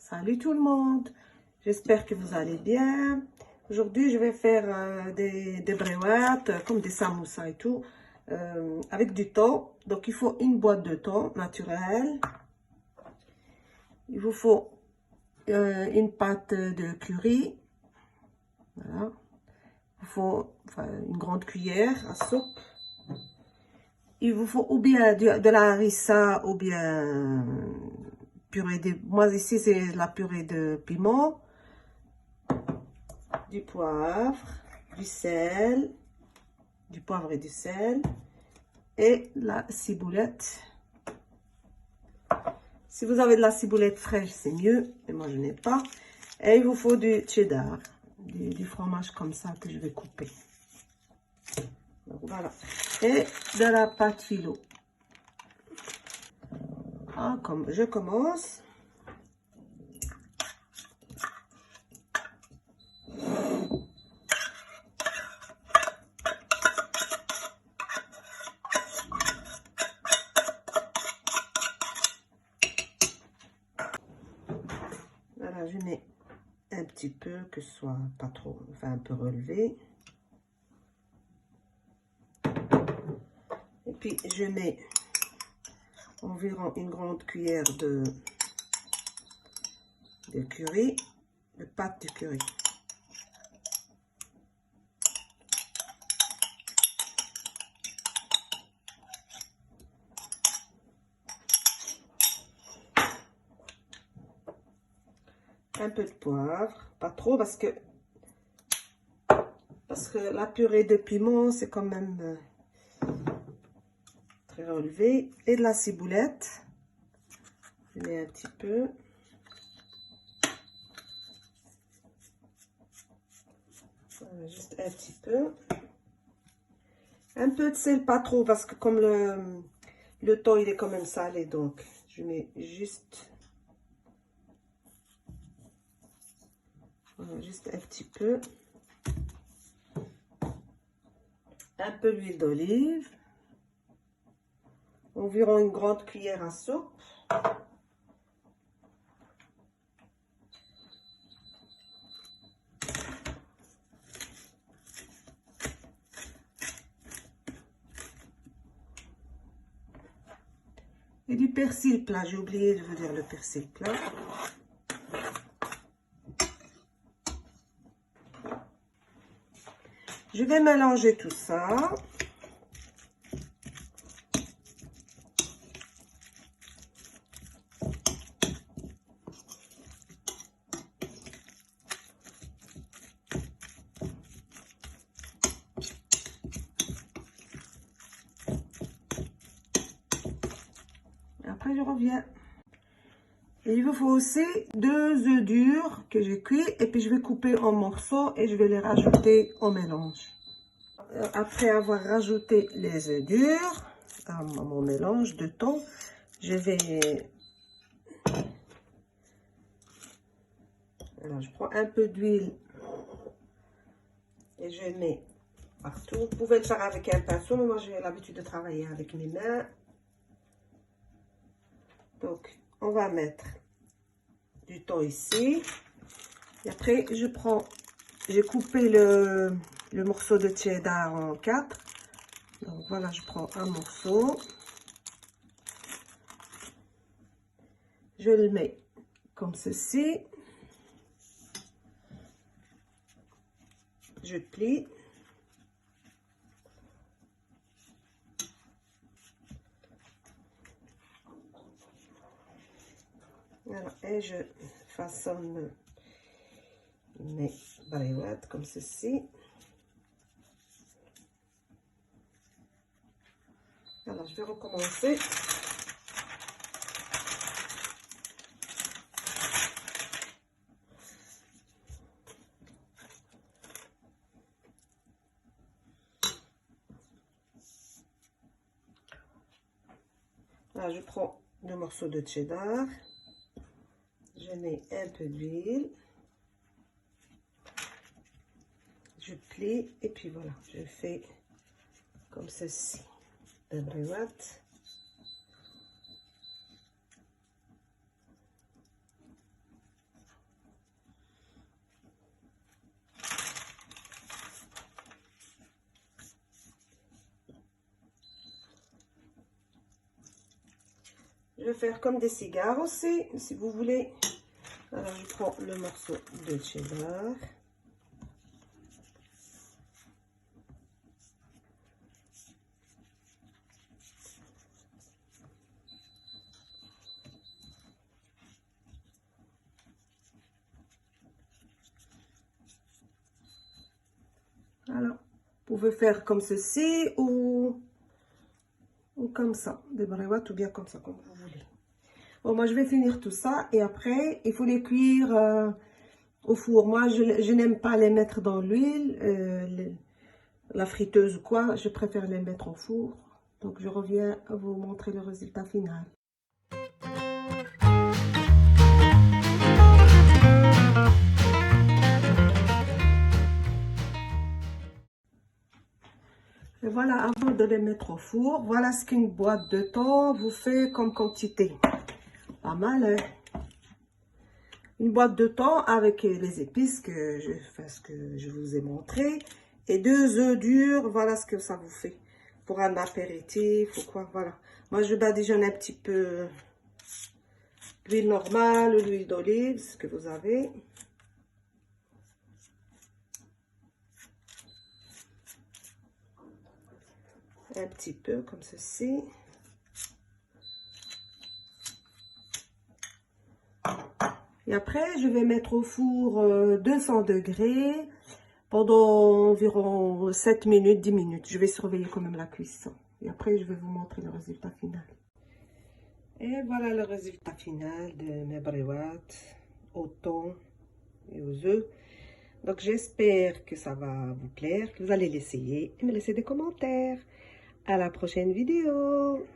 Salut tout le monde, j'espère que vous allez bien. Aujourd'hui, je vais faire des brouettes, comme des samoussas et tout, avec du thon. Donc, il faut une boîte de thon naturel. Il vous faut une pâte de curry. Voilà. Il vous faut une grande cuillère à soupe. Il vous faut ou bien de la harissa ou bien purée de... Moi, ici, c'est la purée de piment. Du poivre, du sel, du poivre et du sel et la ciboulette. Si vous avez de la ciboulette fraîche, c'est mieux, mais moi je n'ai pas. Et il vous faut du cheddar, du fromage comme ça que je vais couper. Donc voilà. Et de la pâte phyllo. Ah, comme je commence. Voilà, je mets un petit peu, que ce soit pas trop, enfin un peu relevé. Et puis je mets environ une grande cuillère de curry, de pâte de curry. Un peu de poivre, pas trop parce que la purée de piment c'est quand même très relevé. Et de la ciboulette, je mets un petit peu. Voilà, juste un petit peu. Un peu de sel, pas trop parce que comme le thon il est quand même salé, donc je mets juste, voilà, juste un petit peu. Un peu d'huile d'olive. Environ une grande cuillère à soupe. Et du persil plat, j'ai oublié de vous dire le persil plat. Je vais mélanger tout ça. Après, je reviens. Et il vous faut aussi 2 œufs durs que j'ai cuits. Et puis, je vais couper en morceaux et je vais les rajouter au mélange. Après avoir rajouté les œufs durs à mon mélange de thon, je vais... Alors, je prends un peu d'huile et je mets partout. Vous pouvez le faire avec un pinceau, mais moi, j'ai l'habitude de travailler avec mes mains. Donc, on va mettre du thon ici. Et après, j'ai coupé le morceau de cheddar en 4. Donc, voilà, je prends un morceau. Je le mets comme ceci. Je plie. Voilà, et je façonne mes brouettes comme ceci. Alors, je vais recommencer. Là, je prends le morceau de cheddar. Je mets un peu d'huile. Je plie et puis voilà, je fais comme ceci. La brouette. Je vais faire comme des cigares aussi, si vous voulez. Alors, je prends le morceau de cheddar. Voilà. Vous pouvez faire comme ceci ou comme ça, des bravats ou bien comme ça, comme vous voulez. Bon, moi, je vais finir tout ça et après, il faut les cuire au four. Moi, je n'aime pas les mettre dans l'huile, la friteuse ou quoi. Je préfère les mettre au four. Donc, je reviens à vous montrer le résultat final. Et voilà, avant de les mettre au four, voilà ce qu'une boîte de thon vous fait comme quantité. Pas mal, hein? Une boîte de thon avec les épices que je vous ai montré. Et 2 œufs durs, voilà ce que ça vous fait. Pour un apéritif ou quoi, voilà. Moi, je badigeonne un petit peu l'huile normale ou l'huile d'olive, ce que vous avez. Un petit peu comme ceci. Et après, je vais mettre au four 200 degrés pendant environ 7 minutes, 10 minutes. Je vais surveiller quand même la cuisson. Et après, je vais vous montrer le résultat final. Et voilà le résultat final de mes bréouates au thon et aux œufs. Donc, j'espère que ça va vous plaire, que vous allez l'essayer et me laisser des commentaires. À la prochaine vidéo.